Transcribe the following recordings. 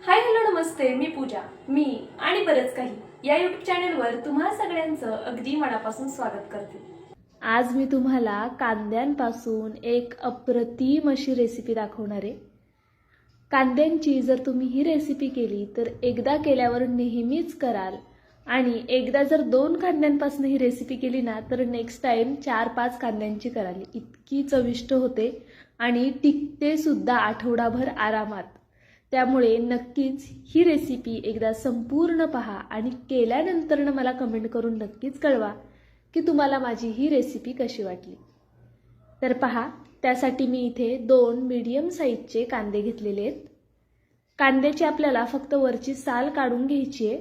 Hi hello नमस्ते, मी पूजा. मी आणि बरंच काही या यूट्यूब चॅनलवर तुम्हा सगळ्यांचं अगदी मनापासून स्वागत करते. आज मी तुम्हाला कांद्यांपासून एक अप्रतिम अशी रेसिपी दाखवणार आहे. कांद्यांची जर तुम्ही ही रेसिपी केली तर एकदा केल्यावर नेहमीच कराल आणि एकदा जर 2 कांद्यांपासून ही रेसिपी केली ना तर नेक्स्ट टाइम 4-5 कांद्यांची कराल. इतकी चविष्ट होते आणि टिकते सुद्धा आठवडाभर आरामात. त्यामुळे नक्कीच ही रेसिपी एकदा संपूर्ण पहा आणि केल्यानंतर मला कमेंट करून नक्कीच कळवा की तुम्हाला माझी ही रेसिपी कशी वाटली. तर पहा, त्यासाठी मी इथे 2 मीडियम साईजचे कांदे घेतलेले आहेत. कांद्याची आपल्याला फक्त वरची साल काढून घ्यायची आहे.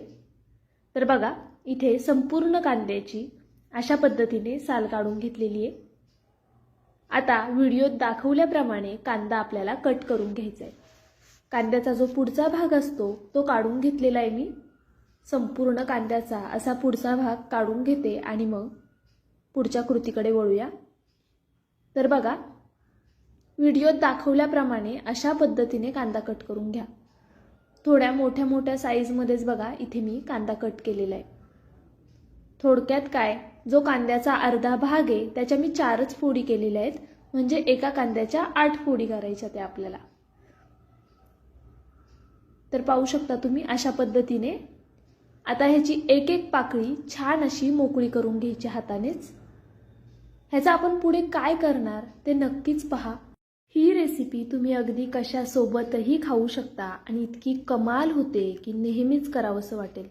तर बघा, इथे संपूर्ण कांद्याची अशा पद्धतीने साल काढून घेतलेली आहे. आता व्हिडिओत दाखवल्याप्रमाणे कांदा आपल्याला कट करून घ्यायचा आहे. कांद्याचा जो पुढचा भाग असतो तो काढून घेतलेला आहे मी. संपूर्ण कांद्याचा असा पुढचा भाग काढून घेते आणि मग पुढच्या कृतीकडे वळूया. तर बघा, व्हिडिओत दाखवल्याप्रमाणे अशा पद्धतीने कांदा कट करून घ्या. थोड्या मोठ्या मोठ्या साईजमध्येच बघा इथे मी कांदा कट केलेला आहे. थोडक्यात काय, जो कांद्याचा अर्धा भाग आहे त्याच्या मी 4च फोडी केलेल्या आहेत, म्हणजे एका कांद्याच्या 8 फोडी करायच्या त्या आपल्याला. तर पाहू शकता तुम्ही अशा पद्धतीने. आता ह्याची एक एक पाकळी छान अशी मोकळी करून घ्यायची हातानेच. ह्याचा आपण पुढे काय करणार ते नक्कीच पहा. ही रेसिपी तुम्ही अगदी कशासोबतही खाऊ शकता आणि इतकी कमाल होते की नेहमीच करावंसं वाटेल.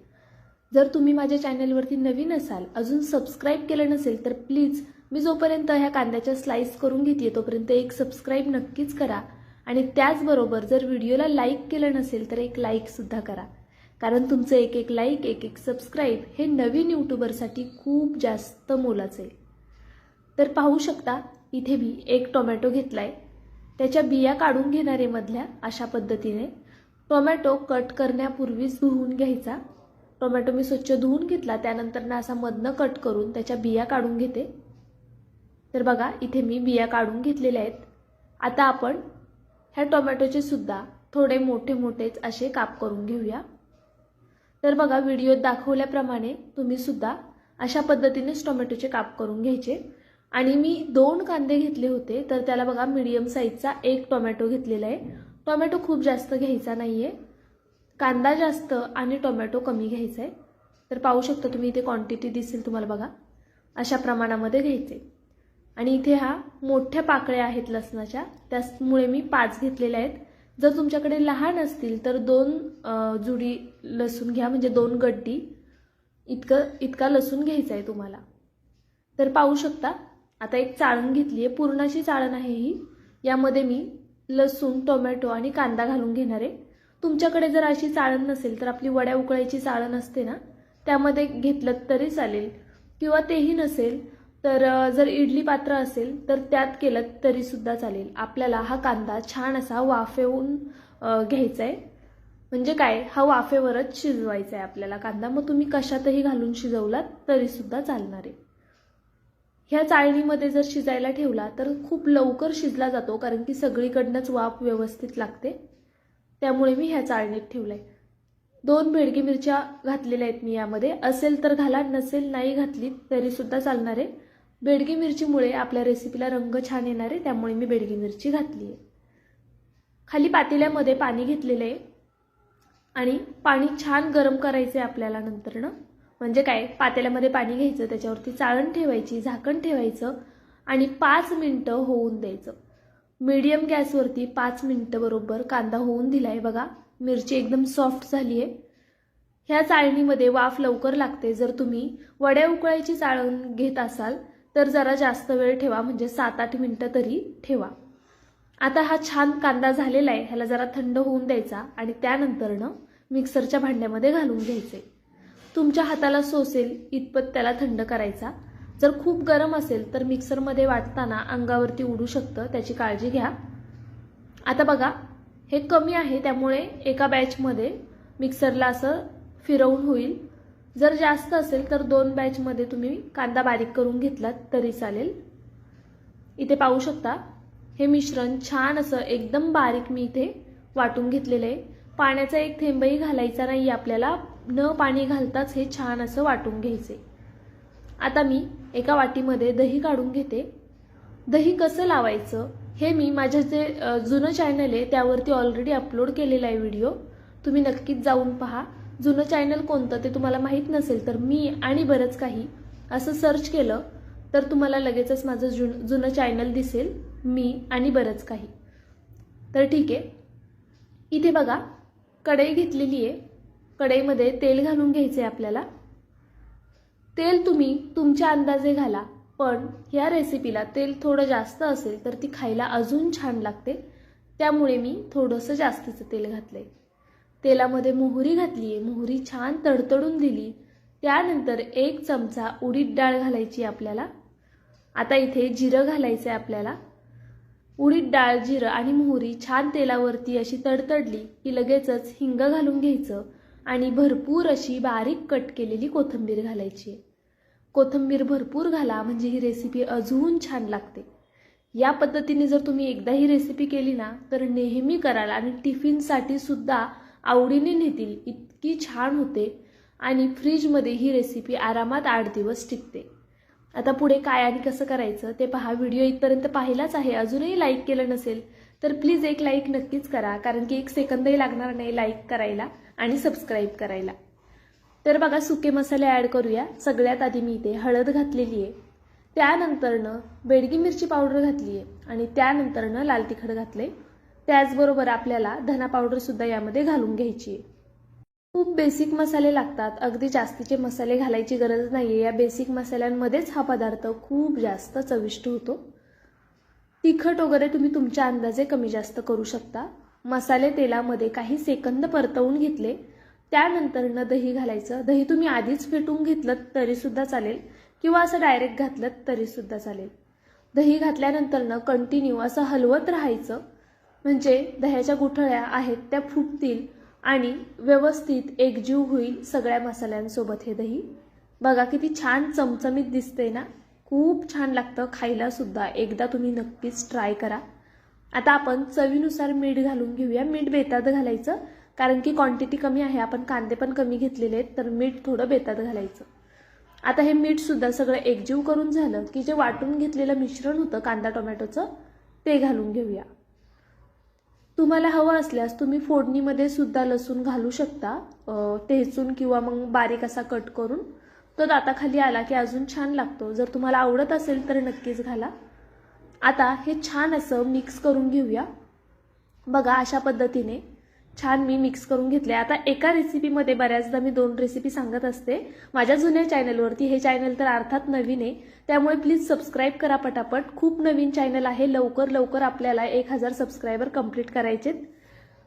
जर तुम्ही माझ्या चॅनलवरती नवीन असाल, अजून सबस्क्राईब केलं नसेल तर प्लीज, मी जोपर्यंत ह्या कांद्याच्या स्लाइस करून घेते तोपर्यंत एक सबस्क्राईब नक्कीच करा. आणि त्याचबरोबर जर व्हिडिओला लाईक केलं नसेल तर एक लाईकसुद्धा करा, कारण तुमचं एक एक लाईक, एक एक सबस्क्राईब हे नवीन यूट्यूबरसाठी खूप जास्त मोलाचं आहे. तर पाहू शकता इथे मी एक टोमॅटो घेतलाय. त्याच्या बिया काढून घेणार आहे मधल्या. अशा पद्धतीने टोमॅटो कट करण्यापूर्वीच धुवून घ्यायचा. टोमॅटो मी स्वच्छ धुवून घेतला, त्यानंतर ना असा मधनं कट करून त्याच्या बिया काढून घेते. तर बघा, इथे मी बिया काढून घेतलेल्या आहेत. आता आपण ह्या टोमॅटोचे सुद्धा थोडे मोठे मोठेच असे काप करून घेऊया. तर बघा, व्हिडिओत दाखवल्याप्रमाणे तुम्ही सुद्धा अशा पद्धतीनेच टोमॅटोचे काप करून घ्यायचे. आणि मी 2 कांदे घेतले होते, तर त्याला बघा मीडियम साईजचा 1 टोमॅटो घेतलेला आहे. टोमॅटो खूप जास्त घ्यायचा नाहीये, कांदा जास्त आणि टोमॅटो कमी घ्यायचा आहे. तर पाहू शकता तुम्ही, इथे क्वांटिटी दिसेल तुम्हाला बघा, अशा प्रमाणामध्ये घ्यायचे. आणि इथे हा मोठ्या पाकळ्या आहेत लसणाच्या, त्यामुळे मी 5 घेतलेल्या आहेत. जर तुमच्याकडे लहान असतील तर 2 जुडी लसूण घ्या, म्हणजे 2 गड्डी इतका लसूण घ्यायचा आहे तुम्हाला. तर पाहू शकता, आता एक चाळण घेतली आहे, पूर्णाची चाळण आहे ही. यामध्ये मी लसूण, टोमॅटो आणि कांदा घालून घेणार आहे. तुमच्याकडे जर अशी चाळण नसेल तर आपली वड्या उकळायची चाळण असते ना, त्यामध्ये घेतलं तरी चालेल, किंवा तेही नसेल तर जर इडली पात्र असेल तर त्यात केलं तरी सुद्धा चालेल. आपल्याला हा कांदा छान असा वाफेवून घ्यायचा आहे. म्हणजे काय, हा वाफेवरच शिजवायचा आहे आपल्याला कांदा. मग तुम्ही कशातही घालून शिजवलात तरी सुद्धा चालणार आहे. ह्या चाळणीमध्ये जर शिजायला ठेवला तर खूप लवकर शिजला जातो, कारण की सगळीकडनंच वाफ व्यवस्थित लागते. त्यामुळे मी ह्या चाळणीत ठेवलंय. 2 बेडगी मिरच्या घातलेल्या आहेत मी यामध्ये. असेल तर घाला, नसेल नाही घातली तरी सुद्धा चालणार आहे. बेडगी मिरचीमुळे आपल्या रेसिपीला रंग छान येणार आहे, त्यामुळे मी बेडगी मिरची घातली आहे. खाली पातेल्यामध्ये पाणी घेतलेलं आहे आणि पाणी छान गरम करायचं आहे आपल्याला नंतरनं. म्हणजे काय, पातेल्यामध्ये पाणी घ्यायचं, त्याच्यावरती चाळण ठेवायची, झाकण ठेवायचं आणि 5 मिनिटं होऊन द्यायचं. मीडियम गॅसवरती 5 मिनिटं बरोबर कांदा होऊन दिलाय. बघा, मिरची एकदम सॉफ्ट झाली आहे. ह्या चाळणीमध्ये वाफ लवकर लागते. जर तुम्ही वड्या उकळायची चाळण घेत असाल तर जरा जास्त वेळ ठेवा, म्हणजे 7-8 मिनिटं तरी ठेवा. आता हा छान कांदा झालेला आहे, ह्याला जरा थंड होऊन द्यायचा आणि त्यानंतरनं मिक्सरच्या भांड्यामध्ये घालून घ्यायचे. तुमच्या हाताला सोसेल इतपत त्याला थंड करायचा. जर खूप गरम असेल तर मिक्सरमध्ये वाटताना अंगावरती उडू शकतं, त्याची काळजी घ्या. आता बघा, हे कमी आहे त्यामुळे एका बॅचमध्ये मिक्सरला असं फिरवून होईल. जर जास्त असेल तर 2 बॅचमध्ये तुम्ही कांदा बारीक करून घेतलात तरी चालेल. इथे पाहू शकता, हे मिश्रण छान असं एकदम बारीक मी इथे वाटून घेतलेलं आहे. पाण्याचा एक थेंबही घालायचा नाही आपल्याला. न पाणी घालताच हे छान असं वाटून घ्यायचे. आता मी एका वाटीमध्ये दही काढून घेते. दही कसं लावायचं हे मी माझ्या जे जुनं चॅनल आहे त्यावरती ऑलरेडी अपलोड केलेला आहे व्हिडिओ. तुम्ही नक्कीच जाऊन पहा. जुनं चॅनल कोणतं ते तुम्हाला माहीत नसेल तर मी आणि बरंच काही असं सर्च केलं तर तुम्हाला लगेचच माझं जुनं चॅनल दिसेल, मी आणि बरंच काही. तर ठीक आहे, इथे बघा कढई घेतलेली आहे. कढईमध्ये तेल घालून घ्यायचे आपल्याला. तेल तुम्ही तुमच्या अंदाजे घाला, पण ह्या रेसिपीला तेल थोडं जास्त असेल तर ती खायला अजून छान लागते. त्यामुळे मी थोडंसं जास्तीचं तेल घातलंय. तेलामध्ये मोहरी घातली आहे. मोहरी छान तडतडून दिली. त्यानंतर 1 चमचा उडीद डाळ घालायची आपल्याला. आता इथे जिरं घालायचं आहे आपल्याला. उडीद डाळ, जिरं आणि मोहरी छान तेलावरती अशी तडतडली की लगेचच हिंग घालून घ्यायचं आणि भरपूर अशी बारीक कट केलेली कोथिंबीर घालायची. कोथिंबीर भरपूर घाला म्हणजे ही रेसिपी अजून छान लागते. या पद्धतीने जर तुम्ही एकदा ही रेसिपी केली ना तर नेहमी कराल आणि टिफिनसाठी सुद्धा आवडीने नेतील इतकी छान होते आणि फ्रीजमध्ये ही रेसिपी आरामात 8 दिवस टिकते. आता पुढे काय आणि कसं करायचं ते पहा. व्हिडिओ इथपर्यंत पाहिलाच आहे, अजूनही लाईक केलं नसेल तर प्लीज एक लाईक नक्कीच करा, कारण की 1 सेकंदही लागणार नाही लाईक करायला आणि सबस्क्राईब करायला. तर बघा सुके मसाले ॲड करूया. सगळ्यात आधी मी इथे हळद घातलेली आहे. त्यानंतरनं बेडगी मिरची पावडर घातली आहे आणि त्यानंतरनं लाल तिखट घातले. त्याचबरोबर आपल्याला धना पावडरसुद्धा यामध्ये घालून घ्यायची आहे. खूप बेसिक मसाले लागतात, अगदी जास्तीचे मसाले घालायची गरज नाही आहे. या बेसिक मसाल्यांमध्येच हा पदार्थ खूप जास्त चविष्ट होतो. तिखट वगैरे तुम्ही तुमच्या अंदाजे कमी जास्त करू शकता. मसाले तेलामध्ये काही सेकंद परतवून घेतले. त्यानंतरनं दही घालायचं. दही तुम्ही आधीच फेटून घेतलं तरीसुद्धा चालेल किंवा असं डायरेक्ट घातलं तरीसुद्धा चालेल. दही घातल्यानंतरनं कंटिन्यू असं हलवत राहायचं म्हणजे दह्याच्या गुठळ्या आहेत त्या फुटतील आणि व्यवस्थित एकजीव होईल सगळ्या मसाल्यांसोबत हे दही. बघा किती छान चमचमीत दिसते ना, खूप छान लागतं खायला सुद्धा. एकदा तुम्ही नक्कीच ट्राय करा. आता आपण चवीनुसार मीठ घालून घेऊया. मीठ बेतात घालायचं कारण की क्वांटिटी कमी आहे, आपण कांदे पण कमी घेतलेले आहेत तर मीठ थोडं बेतात घालायचं. आता हे मीठ सुद्धा सगळं एकजीव करून झालं की जे वाटून घेतलेलं मिश्रण होतं कांदा टोमॅटोचं ते घालून घेऊया. तुम्हाला हवं असल्यास तुम्ही फोडणीमध्ये सुद्धा लसूण घालू शकता, ठेचून किंवा मग बारीक असा कट करून. तो दाताखाली आला की अजून छान लागतो. जर तुम्हाला आवडत असेल तर नक्कीच घाला. आता हे छान असं मिक्स करून घेऊया. बघा अशा पद्धतीने छान मी मिक्स करून घेतले. आता एका रेसिपीमध्ये बऱ्याचदा मी 2 रेसिपी सांगत असते माझ्या जुन्या चॅनलवरती. हे चॅनल तर अर्थात नवीन आहे त्यामुळे प्लीज सबस्क्राईब करा पटापट. खूप नवीन चॅनल आहे, लवकर लवकर आपल्याला 1000 सबस्क्रायबर कंप्लीट करायचेत.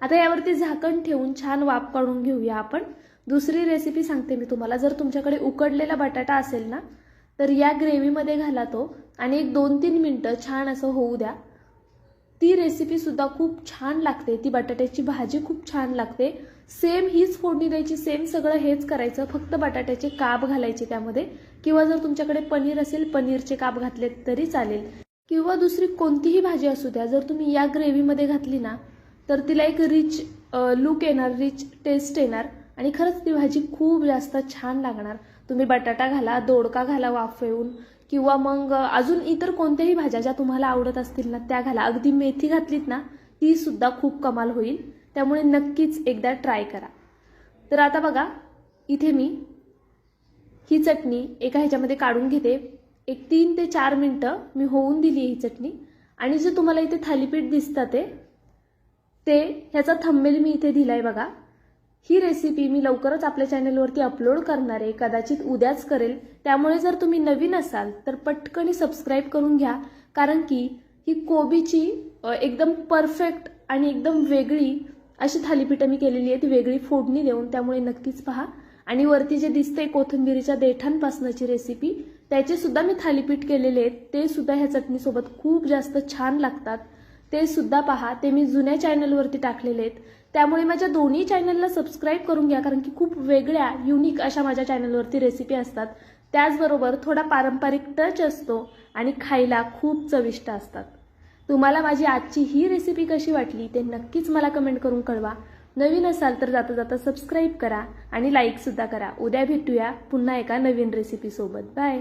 आता यावरती झाकण ठेवून छान वाफ काढून घेऊया आपण. दुसरी रेसिपी सांगते मी तुम्हाला. जर तुमच्याकडे उकडलेला बटाटा असेल ना तर या ग्रेव्हीमध्ये घाला तो आणि एक 2-3 मिनिटं छान असं होऊ द्या. ती रेसिपी सुद्धा खूप छान लागते. ती बटाट्याची भाजी खूप छान लागते. सेम हीच फोडणी द्यायची, सेम सगळं हेच करायचं, फक्त बटाट्याचे काप घालायचे त्यामध्ये. किंवा जर तुमच्याकडे पनीर असेल पनीरचे काप घातले तरी चालेल किंवा दुसरी कोणतीही भाजी असू द्या. जर तुम्ही या ग्रेव्हीमध्ये घातली ना तर तिला एक रिच लुक येणार, रिच टेस्ट येणार आणि खरंच ती भाजी खूप जास्त छान लागणार. तुम्ही बटाटा घाला, दोडका घाला वाफवून किंवा मग अजून इतर कोणत्याही भाज्या ज्या तुम्हाला आवडत असतील ना त्या घाला. अगदी मेथी घातलीत ना ती सुद्धा खूप कमाल होईल. त्यामुळे नक्कीच एकदा ट्राय करा. तर आता बघा इथे मी ही चटणी एका ह्याच्यामध्ये काढून घेते. एक 3 ते 4 मिनिटं मी होऊन दिली ही चटणी. आणि जे तुम्हाला इथे थालीपीठ दिसतं ते ह्याचा थंबनेल मी इथे दिलाय बघा. ही रेसिपी मी लवकरच आपल्या चॅनलवरती अपलोड करणार आहे, कदाचित उद्याच करेल. त्यामुळे जर तुम्ही नवीन असाल तर पटकन सबस्क्राईब करून घ्या, कारण की ही कोबीची एकदम परफेक्ट आणि एकदम वेगळी अशी थालीपीठं मी केलेली आहे, ती वेगळी फोडणी देऊन. त्यामुळे नक्कीच पहा. आणि वरती जे दिसते कोथिंबीरीच्या देठांपासनची रेसिपी त्याचे सुद्धा मी थालीपीठ केलेले आहेत. ते सुद्धा ह्या चटणीसोबत खूप जास्त छान लागतात. ते सुद्धा पहा. ते मी जुन्या चॅनलवरती टाकलेले आहेत. त्यामुळे माझ्या दोन्ही चॅनलला सबस्क्राईब करून घ्या, कारण की खूप वेगळ्या युनिक अशा माझ्या चॅनलवरती रेसिपी असतात. त्याचबरोबर थोडा पारंपरिक टच असतो आणि खायला खूप चविष्ट असतात. तुम्हाला माझी आजची ही रेसिपी कशी वाटली ते नक्कीच मला कमेंट करून कळवा. नवीन असाल तर जाता जाता सबस्क्राईब करा आणि लाईकसुद्धा करा. उद्या भेटूया पुन्हा एका नवीन रेसिपीसोबत. बाय.